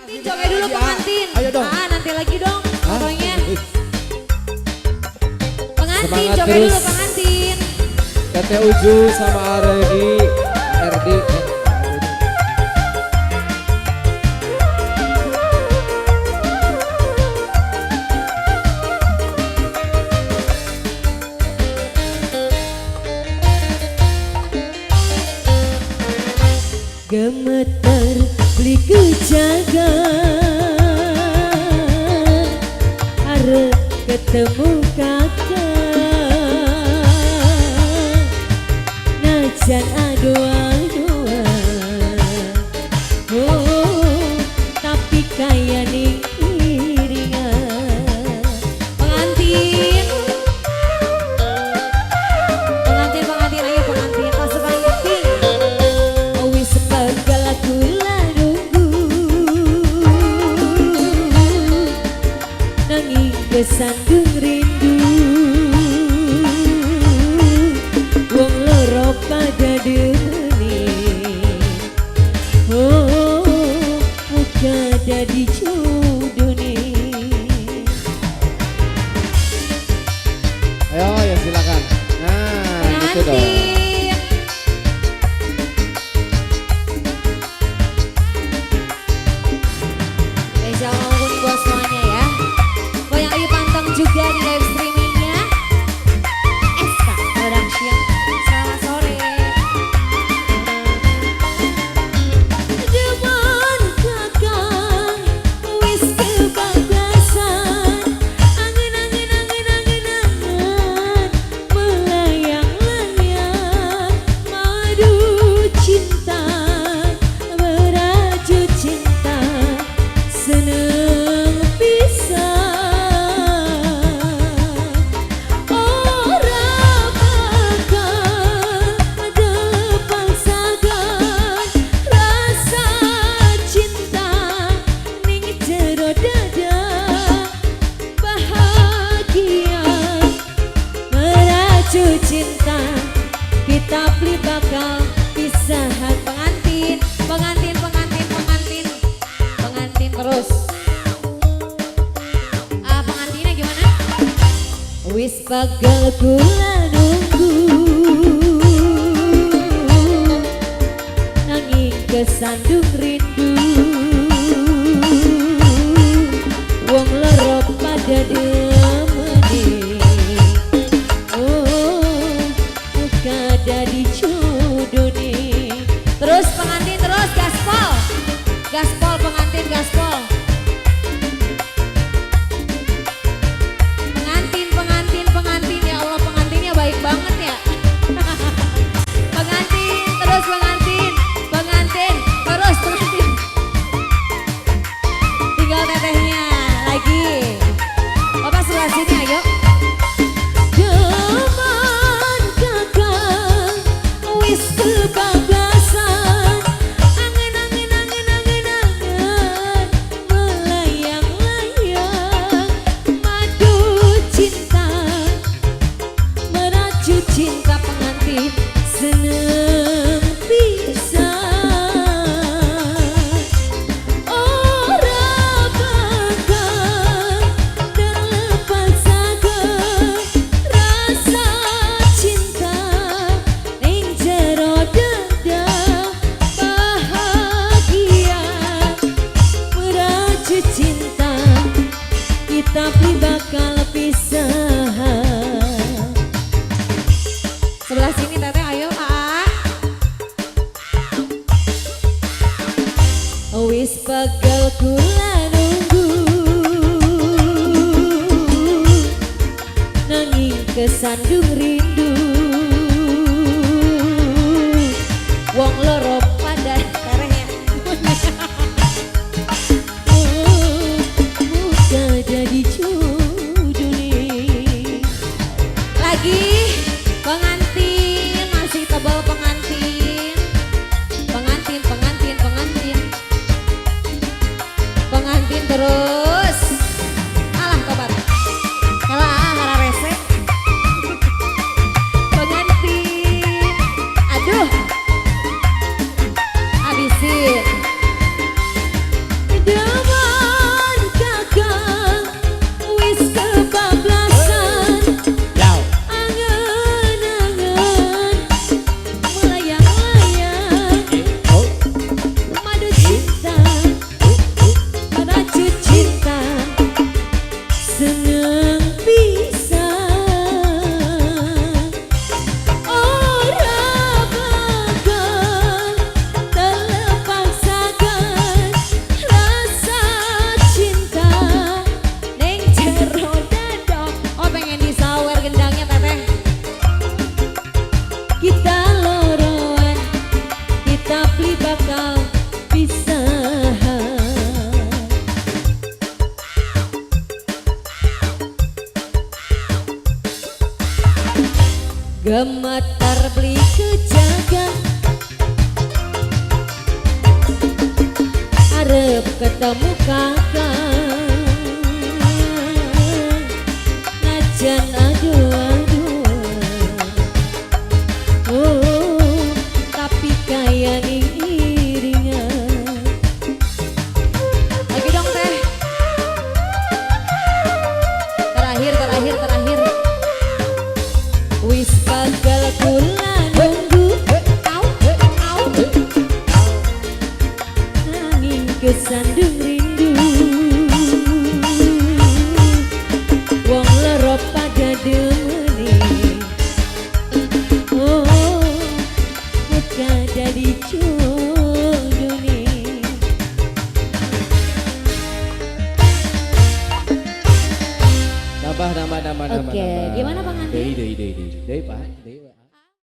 Joget dulu pengantin. Ayo dong. Nanti lagi dong fotonya. Pengantin, Semangat joget terus. dulu pengantin. Tete Uju sama Ardi. Ardi. Gemeter beli kejagan arep ketemu kakak najan adoa-adoa oh tapi kaya ning iringan Pengantin. Pengantin, pengantin, ayo pengantin. Pasukan penting. wis sebagal aku nunggu nanging kesandung rindu wong loro pada deni oh muka dadi jodone Ayo ya silakan. Nah gitu dong. Pengantin. Spesial ngomong buat semuanya ya. Buat yang lagi pantang juga di live streamingnya. SK Production. Selamat sore. Dewan kakang wis kebablasan angen-angen melayang-layang madu cinta meraju cinta seneng pisan ora bakal dipaksakan rasa cinta ning jero dada bahagia meraju cinta kita beli bakal pisahan Pengantin, pengantin, pengantin, pengantin. Pengantin terus. Pengantinnya gimana? wis bagal kula nunggu nanging kesandung rindu wong loro pada demeni oh muka dadi jodone Terus pengantin terus gaspol. Gaspol pengantin gaspol. Pengantin pengantin pengantin ya Allah pengantinnya baik banget ya. Pengantin terus pengantin. Pengantin terus pengantin. Tinggal tetehnya lagi. Bapak sebelah sini ayo. Dewan kakang wis kebablasan angen-angen melayang-layang madu cinta meraju cinta pengantin seneng pisan ora bakal terlepaskan rasa cinta ning jero dada bahagia meraju cinta kita beli bakal pisahan Sebelah sini teteh ayo wis bagal kula nunggu nanging kesandung rindu wong loro pada Terehnya. muka jadi jodone Lagi pengantin masih tebal pengantin. Pengantin pengantin pengantin. Pengantin terus. Alah tobat. Kalah hara rese. Pengantin. Aduh. Habisin. Dewan kakang wis kebablasan, angen-angen melayang-layang, madu cinta, racun cinta, seneng pisan. Ora bakal terlepaskan rasa cinta Neng jero dadok. Oh pengen disawer gendangnya teteh. kita loroan, kita beli bakal pisahan. Gemetar beli kejagan, arep ketemu kakak, najan aduh-aduh, oh tapi kaya ning iringan. Lagi dong teh. Terakhir. Wis gagal kula nunggu, nanging kesandung rindu. Wong loro pada demeni, oh muka jadi jodohne. Nambah. Oke, gimana Bang Andi? Dei, Pak. Dei.